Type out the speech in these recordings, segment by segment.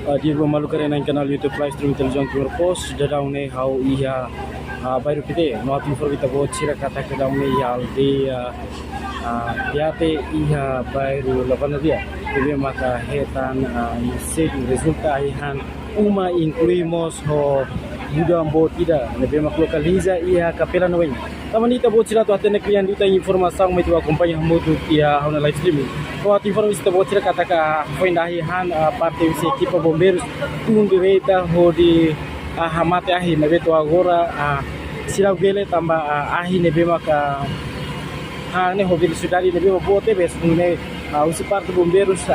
di malu karen canal YouTube live stream television tour post dadau ne how iya baru pite no ati for kita bo chira kata ke daun ne ya alde ya te iya baru lawan dia jadi maka hetan se resulta ihan uma incluimos ho muda bo tidak lebih mak lokaliza iya kapela no Taman ita bo chira to atene klian dita informação mai tu acompanha mutu ia na live streaming. Ko ati informação ita bo chira kata ka foi dahi han parte se equipa bombeiros um direita ho di hamate ahi na beto agora sira gele tamba ahi ne bema ka ne ho bil sudari ne bema bote bes ne usi parte bombeiros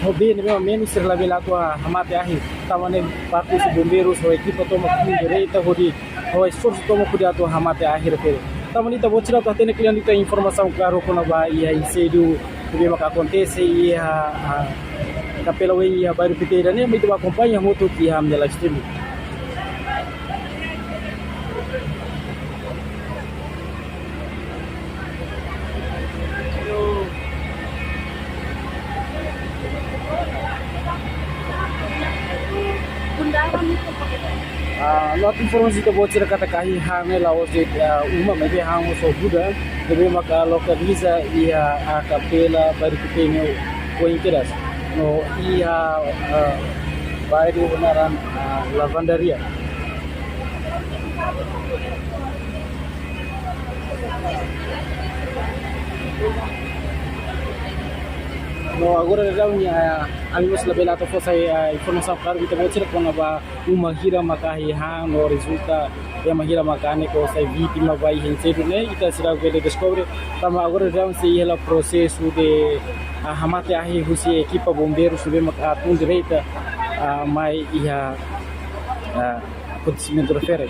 hobi ne bema menos sira labela to hamate ahi tamane parte se bombeiros ho equipa toma um direita ho di o esforço toma cuidado hamate akhir ke tamani ta bocira to atene klian dita informação claro kono ba ia insedu que maka acontece ia capela we ia baru piteira ne muito acompanha muito que ham de live stream lot informasi kita bocor kata kahi hame laos de uma mebe hamo so buda debe maka lokaliza ia capela baru kitene o interas no ia baru benaran lavanderia no agora já amigos la bela to fosa informação claro kita bocor kono ba uma hira makahi ha no resulta ya mahira makane ko sai vítima vai hencedo ne ita será que ele descobre tama agora já se ela processo de hamate ahi husi equipa bombeiros sube makatun direita mai ia acontecimento refere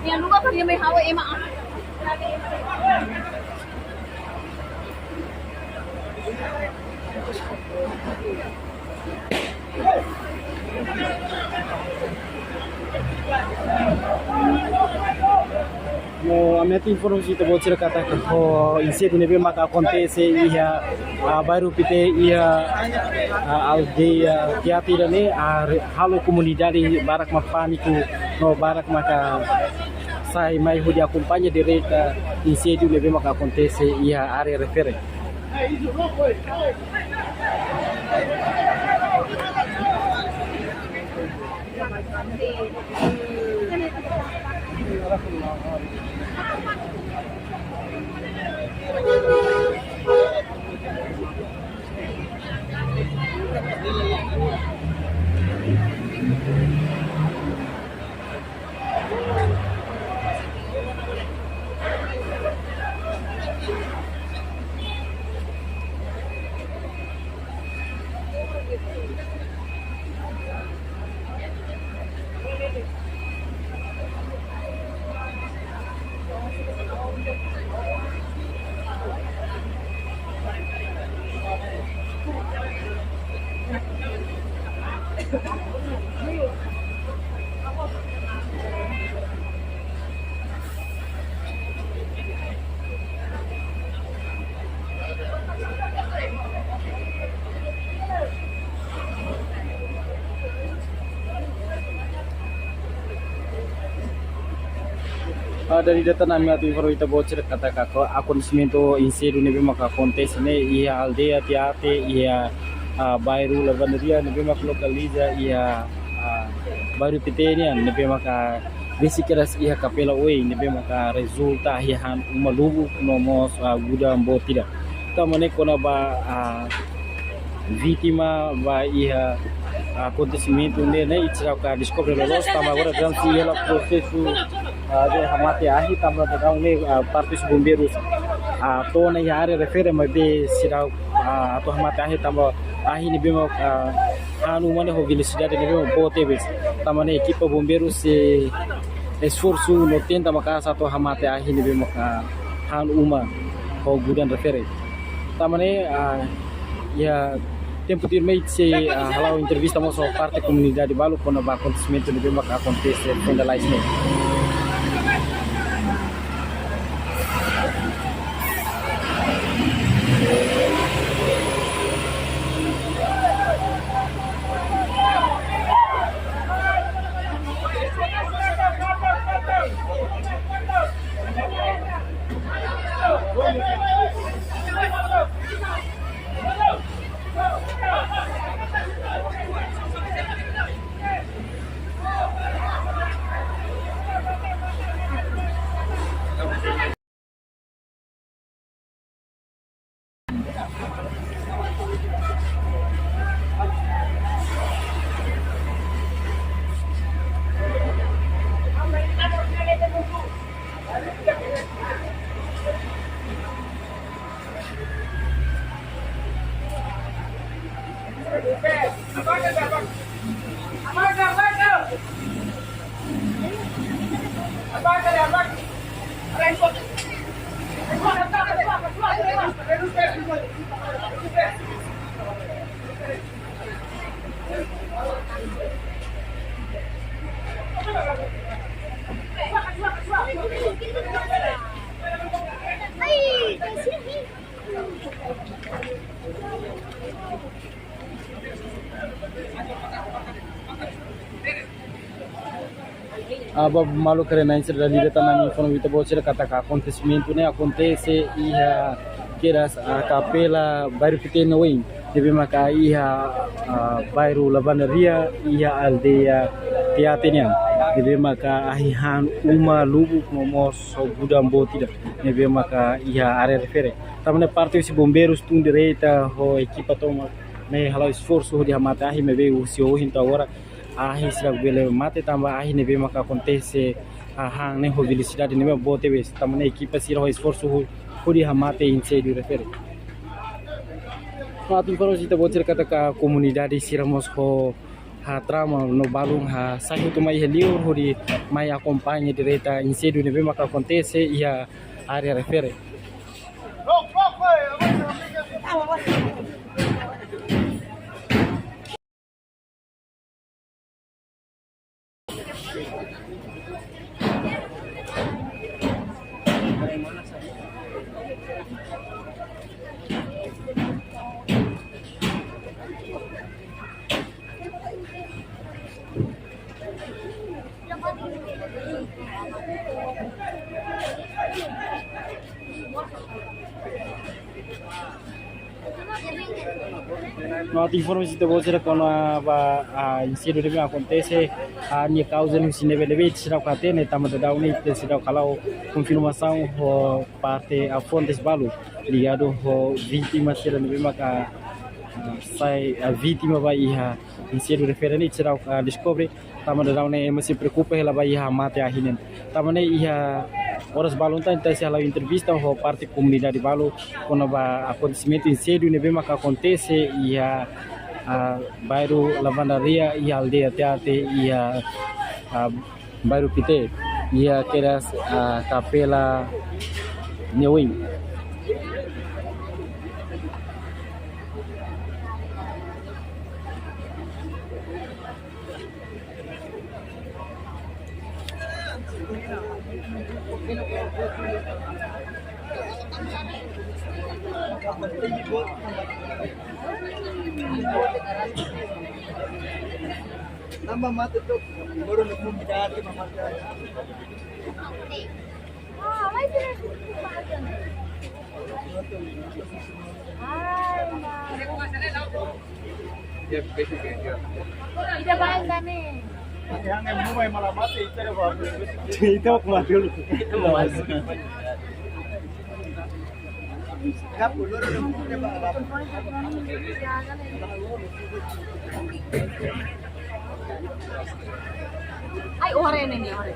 Yang lupa kerja mai hawa emak. No, a minha informação kita bocor kata ko insedu nebe maka acontece ia baru pite ia aldeia teatira ne halo comunidade barak mapaniku no barak maka sai mai hudi acompanha direita insedu nebe maka acontece ia área refere dari data nami atu informasi bocor kata kako acontecimento insedu nebe maka acontece ne ia aldeia teate ia bairro lavanderia nebe maka lokaliza ia baru pitenia nebe maka besikiras ia capela oi nebe maka resulta ia han uma lubu nomos guda mbotida tamane kona ba vítima ba ia acontecimento ne itira ka descobre los tama agora já se ela processo de hamate ahi tama da ne partes bombeiros to na área refere mas be sira to hamate ahi tama ahi ni bema anu mane ho velocidade ne bema bote bes tama ne equipa bombeiros se esforço no tenta maka satu hamate ahi ni bema han uma ho gudan refere tama ne ya tempo de meio se halau entrevista moço parte comunidade balu quando vai acontecimento de bem que acontece quando lá isso. Aba malu karena isso dali data na minha forma vita bolsa kata ka acontecimento né acontece e kira a capela bairro pequeno wing deve maka bairro lavanderia e aldeia teatenya deve maka ahihan uma lubu como so budam botida deve maka área refere tamane parte os bombeiros tun direita ho equipa toma né halau esforço de mata me veio se hoje então agora ahi sira bele mate tamba ahi nebe maka acontece hang ne ho velocidade nebe bote bes tamane equipa sira ho esforço ho di hamate incedio refere mati informasi ta bote kata ka comunidade sira mos ho trama no balung sahi tu mai helio ho di mai acompanha direita incedio nebe maka acontece ia área refere Nós informamos de você que a incêndio deve acontecer a minha causa no cinema elevado será o catene estamos a dar será kalau confirmação parte a fontes balu ligado ao vítima será no mesmo sai a vítima vai incêndio referente será o descobre estamos a dar mas se preocupa ela vai mate a hinen estamos horas balon tá então se ela entrevista a parte comunidade balu quando vai acontecimento incêndio ne bema que acontece e a bairro lavandaria e aldeia teate e a bairro pite e a capela Newing. Nambah mati tuh baru nemu bidari mama. Mas Ya, basic ya. tidak bangga nih. Yang mulai malah mati itu ada baru. Itu aku dulu. Itu masuk. Enggak perlu nemu Pak. Ay, oren ini oren.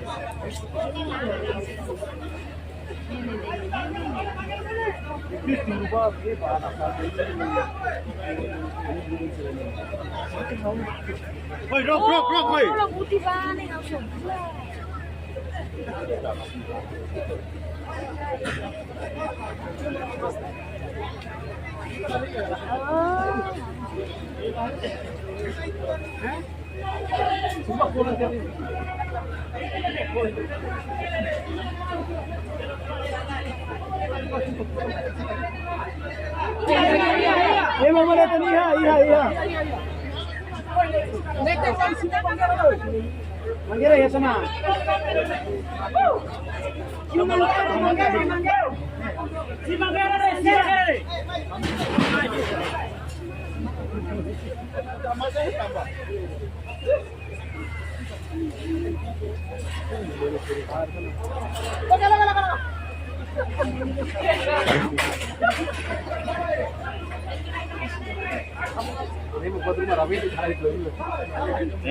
Woi, rok, woi. Putih banget langsung. Mama lihat iha, iha, iha. Manggil ya sana.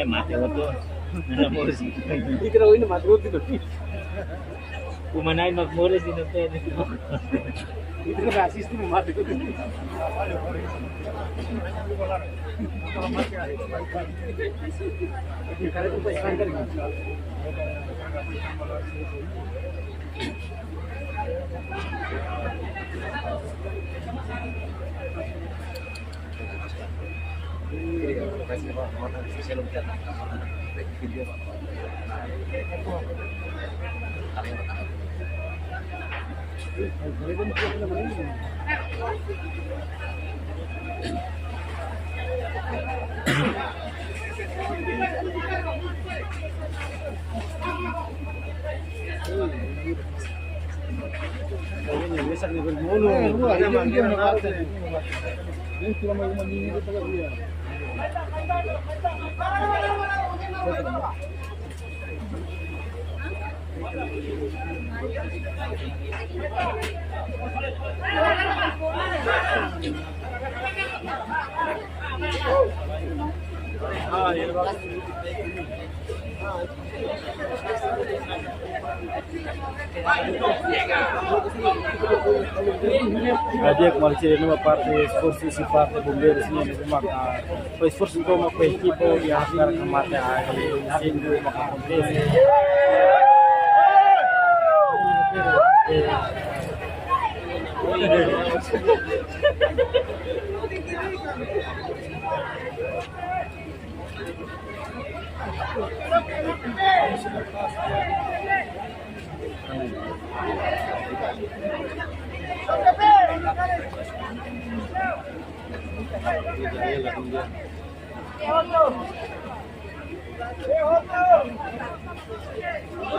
Mati waktu. Dikira ini mati waktu itu. Kumanain magmores din ito. Itu kan rasis tuh mati waktu itu. Dia kembali sini nama partai esforço si partai bombeiros ini rumah o esforço como o equipo de arrancar combate a incêndio uma acontece.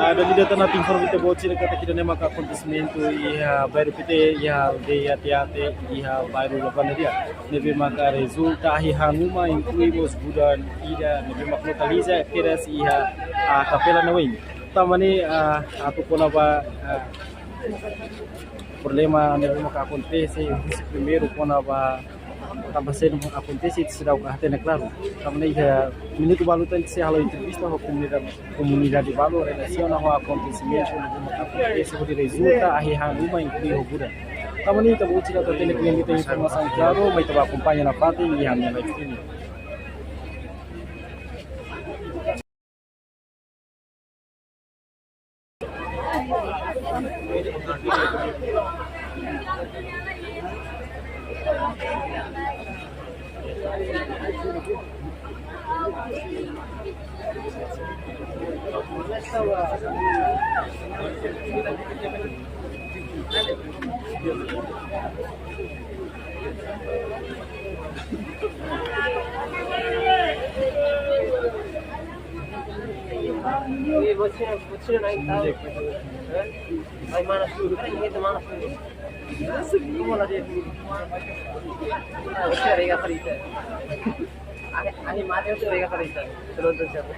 Dali data natin informata botsi na kata kita nema ka acontecimento iha bairro PT iha aldeia Teate iha bairro Lavana dia nebe maka resulta hi hanguma incluímos budan ida nebe mak localiza keras iha kapela na wing tamani ato ko na ba problema nebe maka acontece primeiro ko na ba tambah sendo acontece será o cartão claro também minuto balutan se halo entrevista com comunidade valor relaciona ao acontecimento no acontece o resulta a uma incrível buda também kita buat kita tadi yang kita informasi claro mai kita acompanha na parte e a minha live streaming. Você não está. Vai mana suruh, kan ini mana suruh. Kamu lah dia. Você rega kerja. Ani mati itu rega kerja. Terus siapa?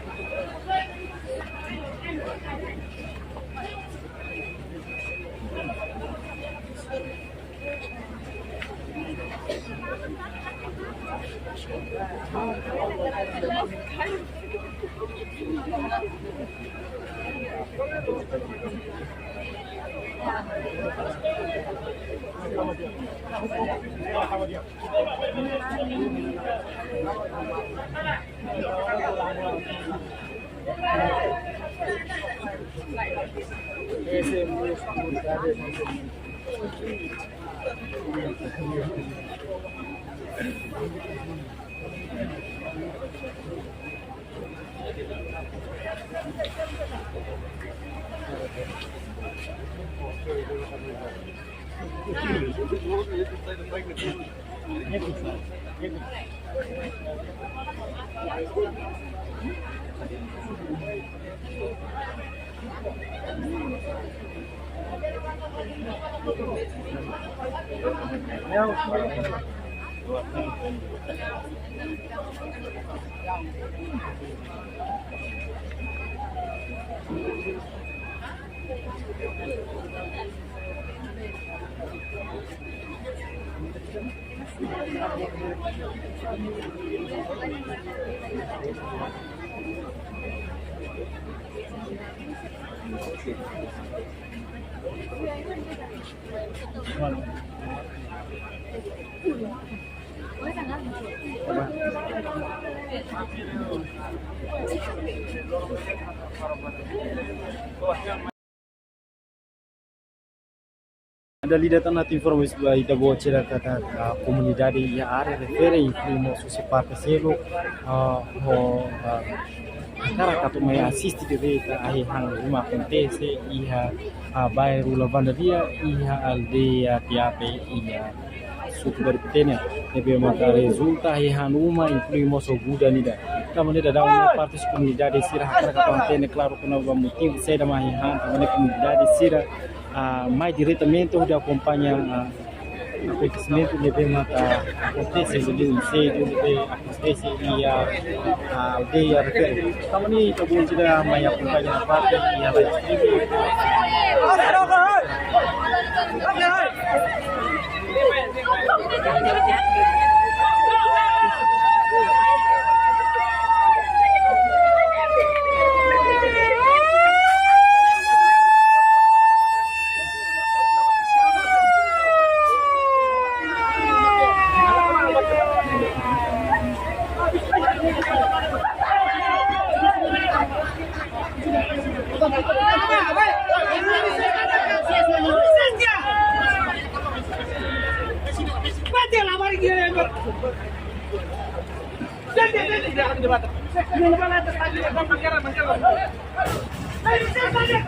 Dalidatan natin informasi ba ita bo cira kata komunidade ya are refere inclumo su parte selo ho cara katu mai assiste de veta ahi hang uma acontece iha bairro lavandaria iha aldeia tiape iha suku berpetena nebe mata resulta ahi hanuma incluimo so guda nida tamane da uma parte su comunidade sira cara katu antene claro que não vai motivo seda mai han tamane comunidade sira mais diretamente onde acompanha o acontecimento de mata acontece de incêndio de acontece e a aldeia refere também está bom tidak mai acompanha a parte e a live streaming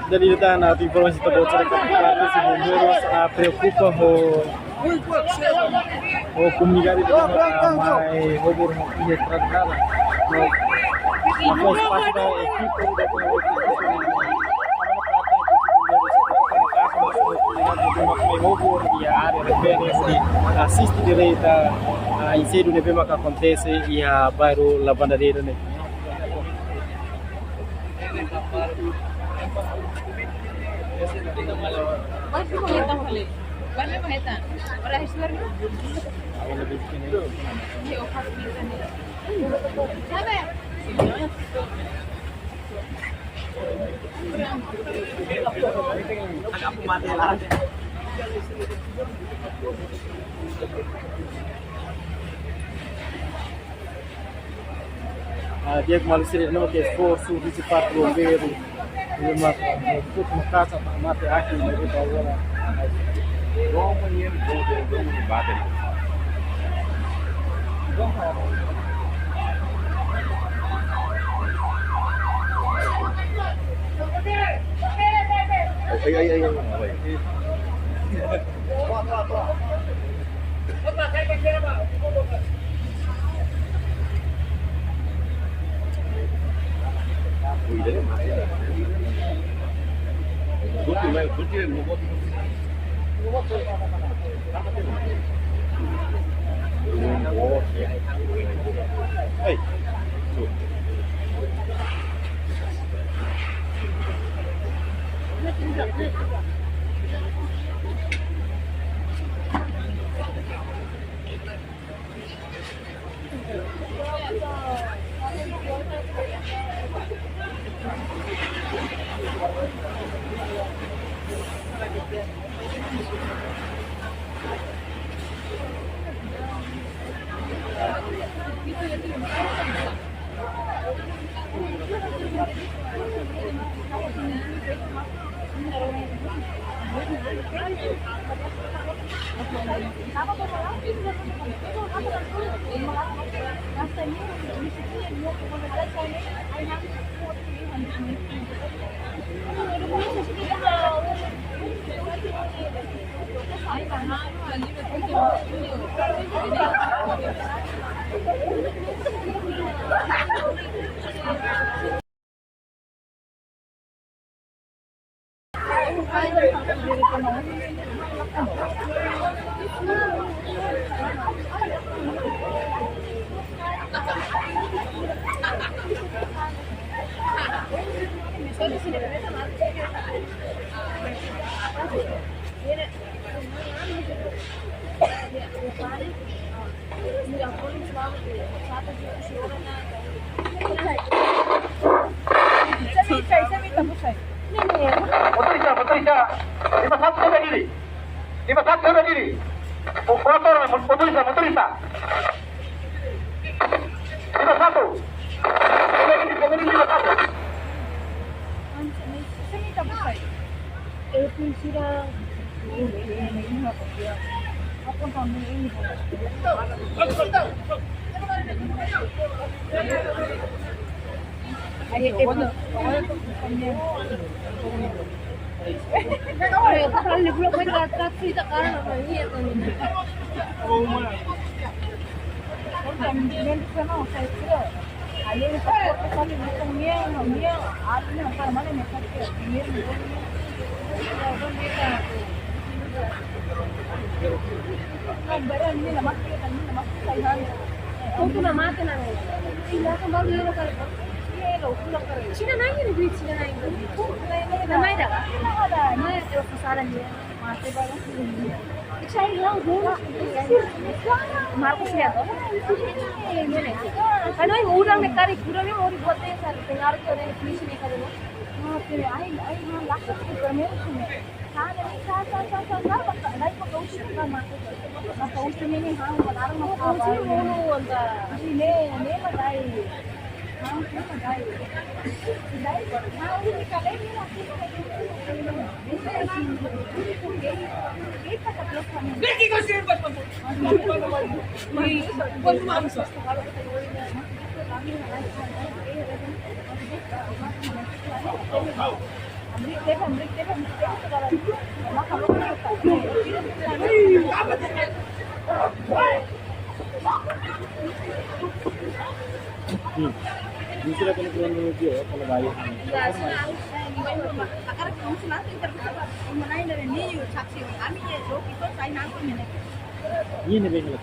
Dari data na informasi tentang cerita parte si bomberos preocupa o comunidade de mai hobor ia tratada no espaço da equipe da área refere assiste direita a incêndio de bema que acontece e a bairro Lavandaria né. Dia kembali sini nama ke esforço de parte do governo uma casa mate aqui no agora bom banheiro do bater Motorista, 51 jaga diri. 51 jaga diri. Operator, motorista. 51. Jaga diri 51. Bisa kena kronologi ya kalau bayi. Ini nih bengkel.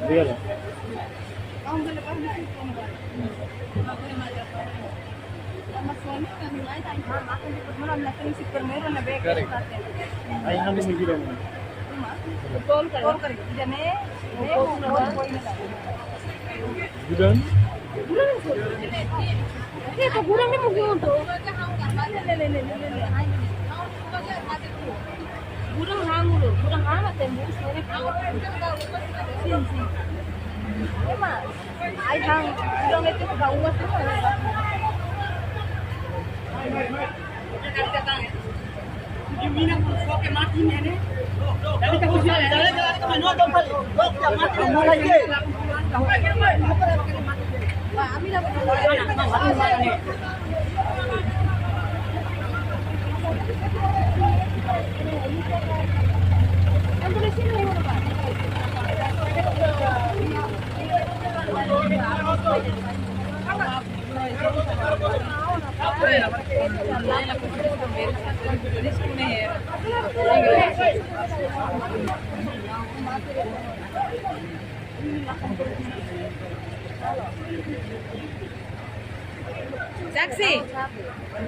Biar. Ayah kami mengirim. Budan? Taxi,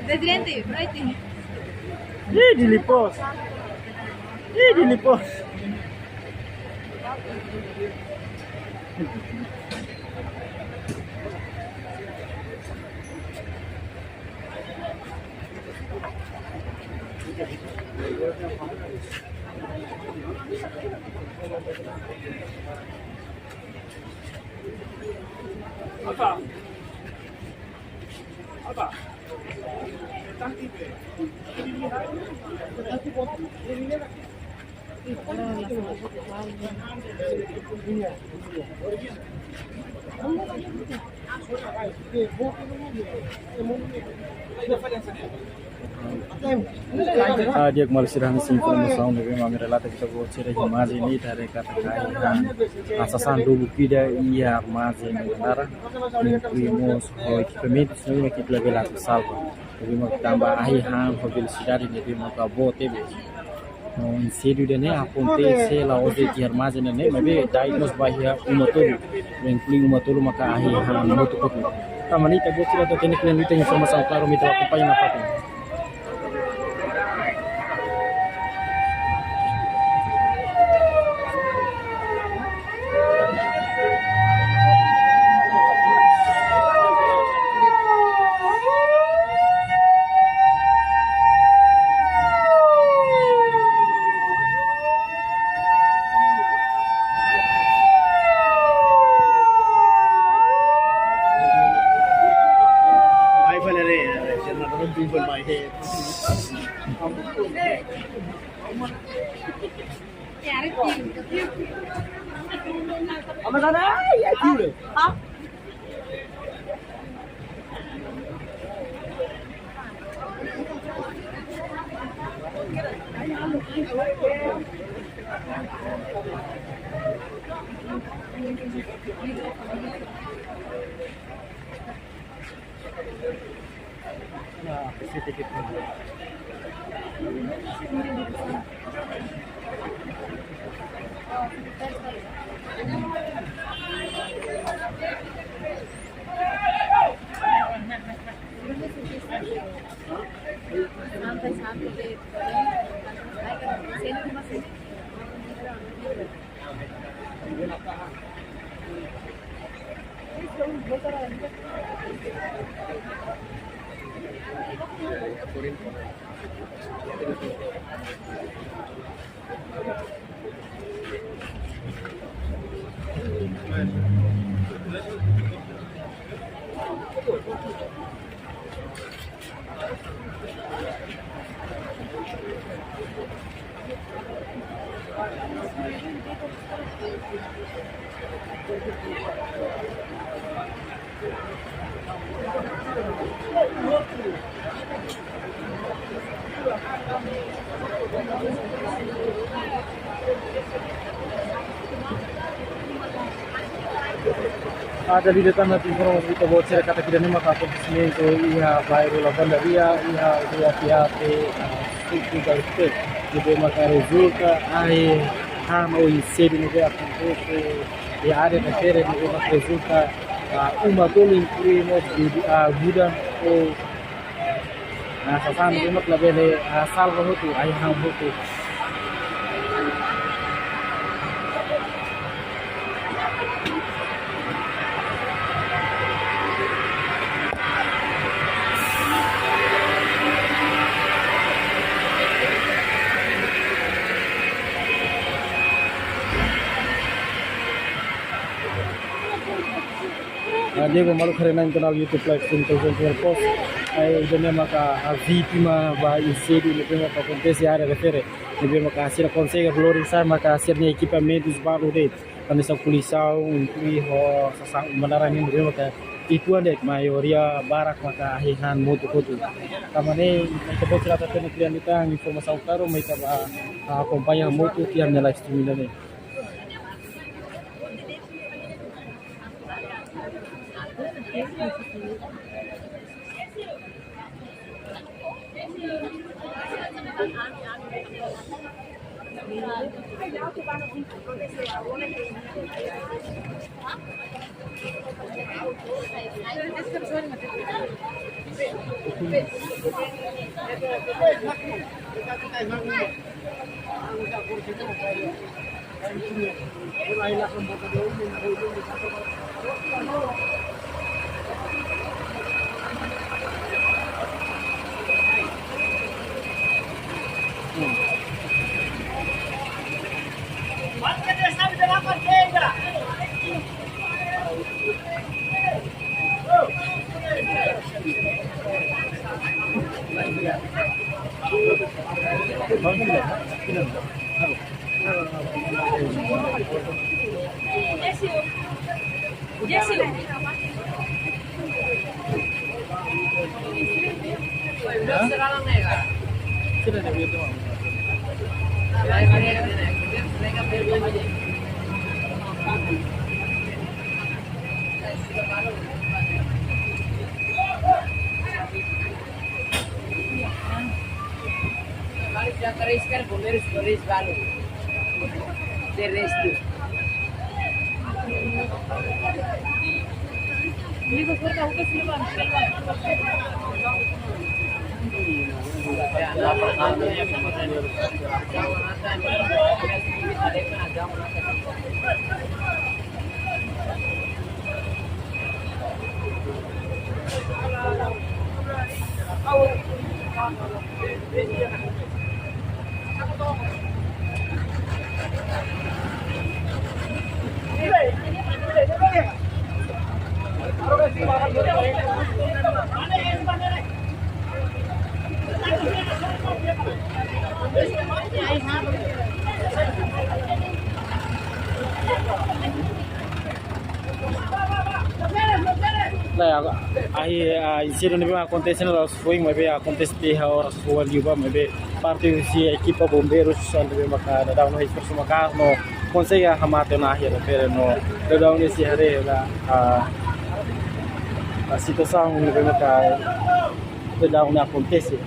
presidente, writing. Dilipos. Dilipos. Dia kembali sudah ngasih informasi dari kami relatif kita buat cerita jemaah ini dari kata kaitan asasan dulu kita iya masih benar primus hoi kemit semua kita lebih lagi salvo lebih mau tambah ahihan hobil sidari lebih mau kabote insedu dene aponte se la ode kiar mazene ne mabe diagnose bahia umatulu inclui umatulu maka ahihan motu kotu tamani tabo sira to teknik dan itu informasi claro mitra acompanha na papo. Ada di depan nanti informasi kita buat cerita kata tidak nema kata itu iya baru lakukan dari iya pihak itu dari itu jadi maka resulta ai hamo inseri no dia itu ya ada negara di maka resulta umatul incluímos gudang sasan di maka lebih salvo itu ai hamo itu dia malu karena internal YouTube live stream terus post ai dene maka vítima vai inserir no tema para acontecer área refere deve maka ser consegue valorizar maka sernya equipamentos valores quando essa policial inclui ho sasang benaran ini deve maka itu ada mayoria barak maka ahihan moto kotu kamane kita buat cerita teknik dan kita informasi utara mereka acompanha moto tiang live stream ini. Jesse. De resto. Digo, corta o que se leva. Aí insisto no acontecendo lá foi mas acontece de a hora sua liba mas parte se equipa bombeiros sendo bem bacana dá uma esforço bacana no consegue hamate na área pero no dá um esse hare lá a situação bem bacana dá uma acontece.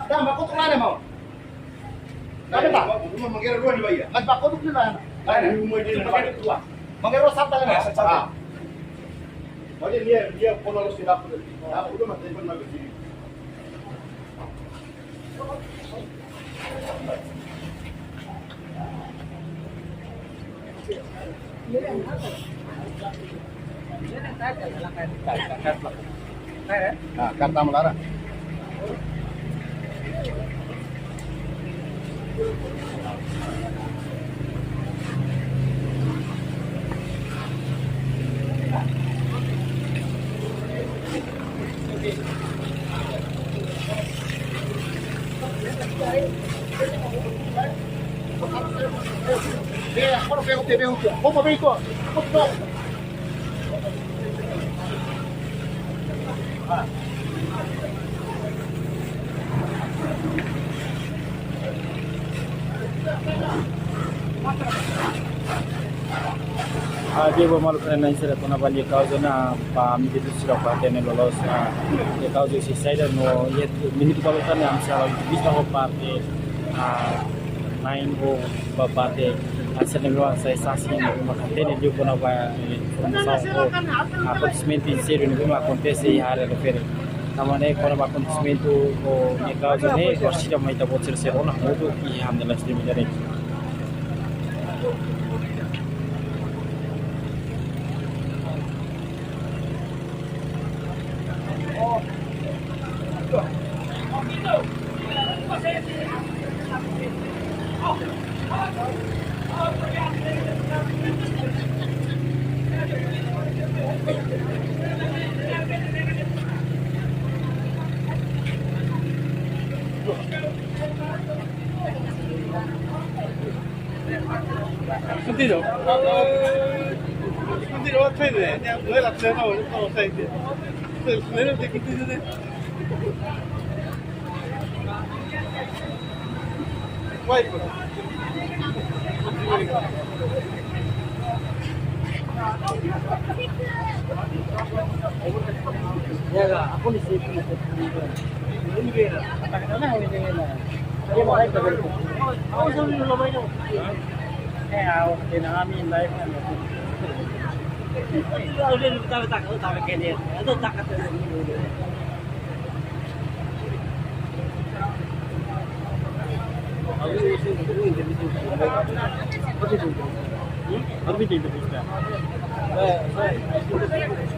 Dah, makutok na mo. Dapat tak? Manggil ruang di bawah. Mas makutok ni lah. Manggil ruang sabda ni. Macam dia pun harus tidak perlu. Aku tu masih pun nak begini. Nah, karta melarang. Vamos ver isso. Dia bermalu kerana sila kena balik causa na pamilya sila parte na lolos na causa si Saida no yet minit pa lutan na siya bisa ho parte main ho ba parte Hasilnya memang saya saksi memang ini dia pun apa informasi acontecimento em sério memang acontece hari refere. Namanya kalau acontecimento o ni causa ni orsia mai tak boleh ser orang mutu i alhamdulillah sedih menjadi. Continua. Continua a fede, non è la cena, non lo senti. Non è che continua. Vai però. Ya, aku di sini. Ini dia. Katakanlah ini dia. Dia mau live ke aku. Aku suruh dulu main. Awak din amin live kan. Udah tak tahu kayaknya. Itu takat dulu. Lebih di Indonesia.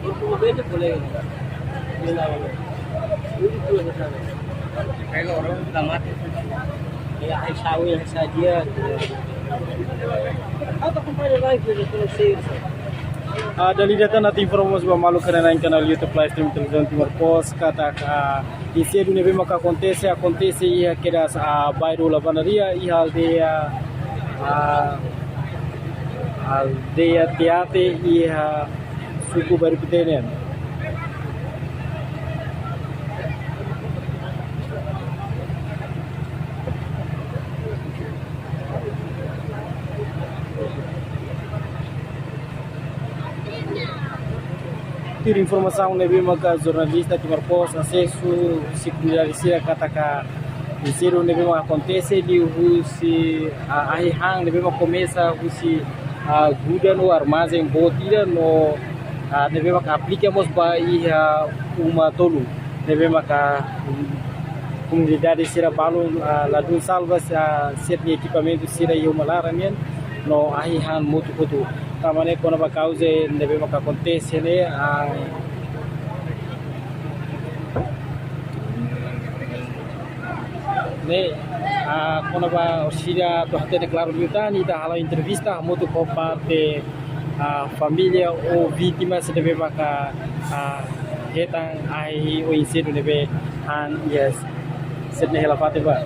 Itu boleh. Kalau orang sudah mati, ya sawi saja. Apa kumpulnya lagi itu selesai. Dali data natin informasi bahwa malu karena em canal YouTube Live Stream Televisão Timor Post kata di sini nebe maka acontece ia kira bairro Lavanaria e aldeia Teate e suku baru Pitenen. Informação nebe maka jornalista Timor Post acesso secundarizar kata Insiro nebe maka acontece di husi ahihang nebe maka começa husi guda no armazém botira no nebe maka aplicamos ba uma tolu nebe maka comunidade sira balon ladun salvas certo equipamento sira e uma laramien no ahihang mutu kutu tamane kono ba causa nebe maka acontece ne kono ba orsia to hate declaro liutani da hala entrevista muito por parte família ou vítimas nebe maka hetang ai o incêndio nebe yes sedne hela fate ba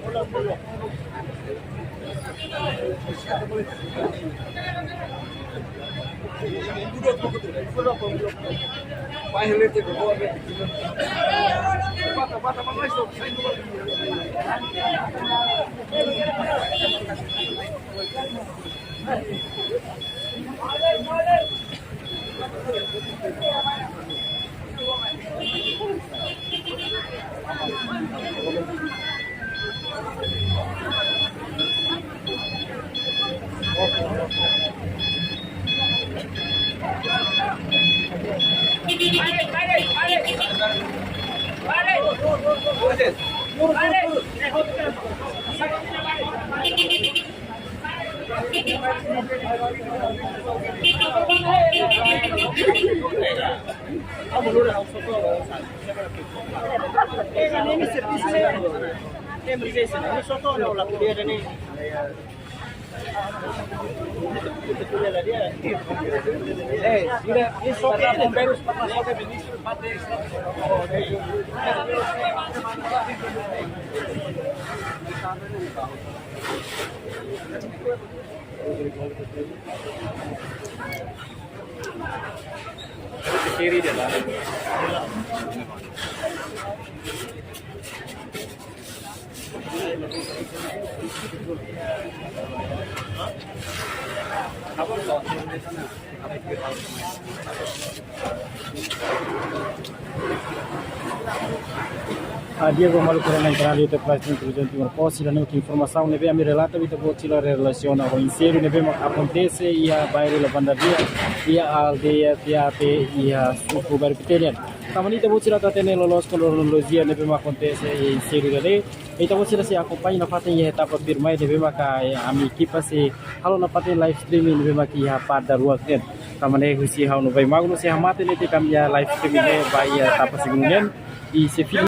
Go, go, go. Kiri dia lah. Diego Maluco na canal YouTube Plus de Televisão Timor Posse, lá que informação neve a me relata vita botila relaciona ao insero neve acontece e a bairro la Bandaria e a aldeia Tiate e a suco bairro Pitelian. Tamanita botila tatene lolos com cronologia neve acontece e insero dele. Então você se acompanha na parte em etapa firma neve maka a minha equipa se halo na parte live streaming neve maki a parte da rua ken. Tamane husi hau no vai magno se hamate nete kamia live streaming vai etapa segundo e se